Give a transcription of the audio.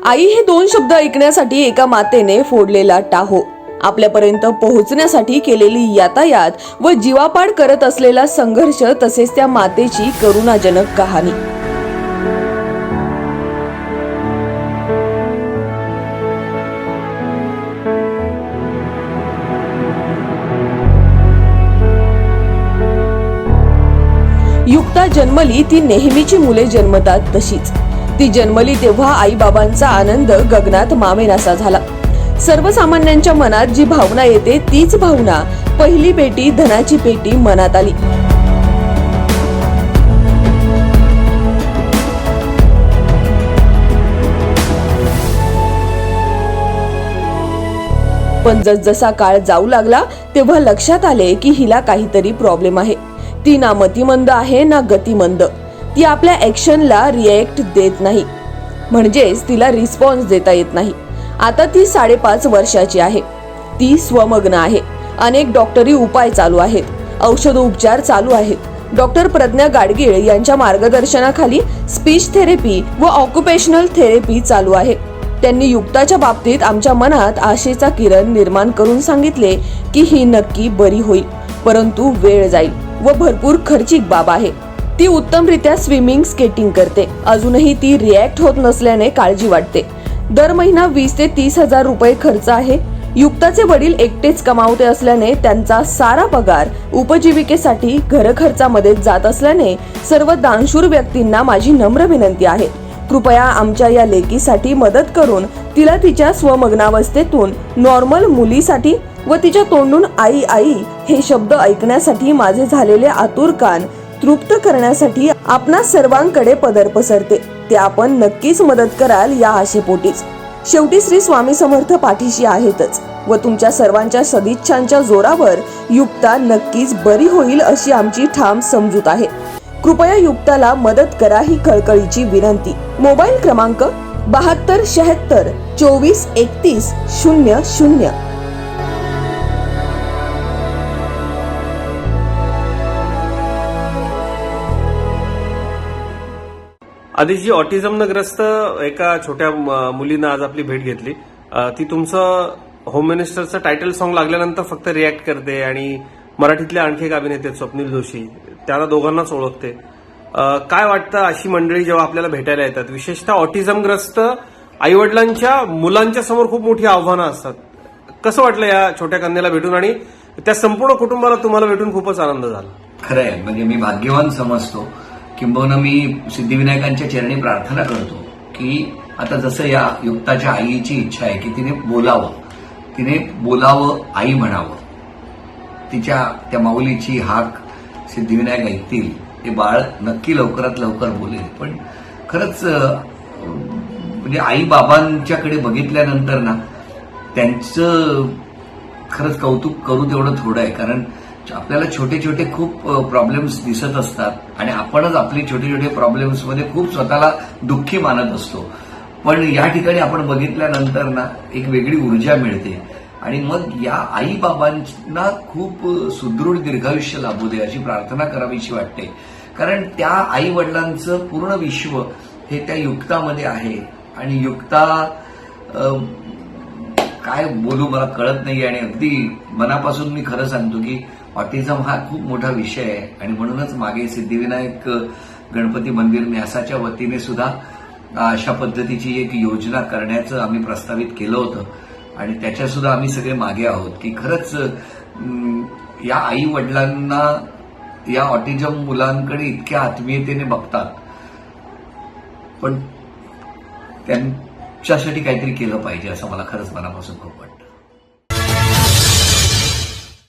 आई हे दोन शब्द ऐकण्यासाठी एका मातेने फोडलेला टाहो, आपल्यापर्यंत पोहोचण्यासाठी केलेली यातायात व जीवापाड करत असलेला संघर्ष, तसेच त्या मातेची करुणाजनक कहाणी. युक्ता जन्मली ती नेहमीची मुले जन्मतात तशीच. ती जन्मली तेव्हा आई बाबांचा आनंद गगनात मावेनासा झाला. सर्वसामान्यांच्या मनात जी भावना येते तीच भावना पहिली बेटी धनाची पेटी मनात आली. पण जसजसा काळ जाऊ लागला तेव्हा लक्षात आले की हिला काहीतरी प्रॉब्लेम आहे. ती ना मतिमंद आहे ना गतिमंद. ती आपल्या ऍक्शनला रिएक्ट देत नाही, म्हणजेच तिला रिस्पॉन्स देता येत नाही. आता ती 5.5 वर्षाची आहे. ती स्वमग्न आहे. अनेक डॉक्टरी उपाय चालू आहेत, औषधोपचार चालू आहेत. डॉक्टर प्रज्ञा गाडगीळ यांच्या मार्गदर्शनाखाली स्पीच थेरपी व ऑक्युपेशनल थेरपी चालू आहे. त्यांनी युक्ताच्या बाबतीत आमच्या मनात आशेचा किरण निर्माण करून सांगितले की ही नक्की बरी होईल, परंतु वेळ जाईल व भरपूर खर्चिक बाब आहे. ती उत्तमरित्या स्विमिंग, स्केटिंग करते. अजूनही ती रिॲक्ट होत नसल्याने काळजी वाटते. दर महिना 20 ते 30 हजार रुपये खर्च आहे. युक्ताचे वडील एकटेच कमावते असल्याने त्यांचा सारा पगार उपजीविकेसाठी घर खर्चामध्ये जात असल्याने सर्व दानशूर व्यक्तींना माझी नम्र विनंती आहे, कृपया आमच्या या लेकीसाठी मदत करून तिला तिच्या स्वमग्नावस्थेतून नॉर्मल मुलीसाठी व तिच्या तोंडून आई आई हे शब्द ऐकण्यासाठी माझे झालेले आतुर कान तृप्त करण्यासाठी आपणा सर्वांकडे पदर पसरते. ते आपण नक्कीच मदत कराल या आशेपोटीच. शेवटी श्री स्वामी समर्थ पाठीशी आहेतच व तुमच्या सर्वांच्या सदिच्छांच्या जोरावर युक्ता नक्कीच बरी होईल अशी आमची ठाम समजूत आहे. कृपया युक्ताला मदत करा ही कळकळीची विनंती. मोबाईल क्रमांक 72 76 24 31 00. आदिशजी, ऑटिझमनं ग्रस्त एका छोट्या मुलीनं आज आपली भेट घेतली. ती तुमचं होम मिनिस्टरचं टायटल सॉन्ग लागल्यानंतर फक्त रिॲक्ट करते आणि मराठीतले आणखी एक अभिनेते आहेत स्वप्नील जोशी, त्यांना दोघांनाच ओळखते. काय वाटतं अशी मंडळी जेव्हा आपल्याला भेटायला येतात, विशेषतः ऑटिझमग्रस्त आईवडिलांच्या मुलांच्या समोर खूप मोठी आव्हानं असतात. कसं वाटलं या छोट्या कन्याला भेटून आणि त्या संपूर्ण कुटुंबाला तुम्हाला भेटून खूपच आनंद झाला? खरंय, म्हणजे मी भाग्यवान समजतो. किंबहुना मी सिद्धिविनायकांच्या चरणी प्रार्थना करतो की आता जसं या युक्ताच्या आईची इच्छा आहे की तिने बोलावं, आई म्हणावं, तिच्या त्या माऊलीची हाक सिद्धिविनायक ऐकतील, ते बाळ नक्की लवकरात लवकर बोलेल. पण खरंच म्हणजे आई बाबांच्याकडे बघितल्यानंतर ना त्यांचं खरंच कौतुक करू तेवढं थोडं आहे. कारण आपल्याला छोटे छोटे खूप प्रॉब्लेम्स दिसत असतात आणि आपणच आपली छोटे छोटे प्रॉब्लेम्स मध्ये खूप स्वतःला दुःखी मानत असतो. पण या ठिकाणी आपण बघितल्यानंतर ना एक वेगळी ऊर्जा मिळते आणि मग या आई बाबांना खूप सुदृढ दीर्घायुष्य लाभू दे अशी प्रार्थना करावीशी वाटते. कारण त्या आई वडिलांचं पूर्ण विश्व हे त्या युक्तामध्ये आहे आणि युक्ता काय बोलू मला कळत नाही. आणि अगदी मनापासून मी खरं सांगतो की ऑटिझम हा खूप मोठा विषय आहे आणि म्हणूनच मागे सिद्धिविनायक गणपती मंदिर न्यासाच्या वतीने सुद्धा अशा पद्धतीची एक योजना करण्याचं आम्ही प्रस्तावित केलं होतं आणि त्याच्या सुद्धा आम्ही सगळे मागे आहोत की खरंच या आई वडिलांना या ऑटिझम मुलांकडे इतक्या आत्मीयतेने बघतात, पण त्यांच्यासाठी काहीतरी केलं पाहिजे असं मला खरंच मनापासून खूप वाटतं.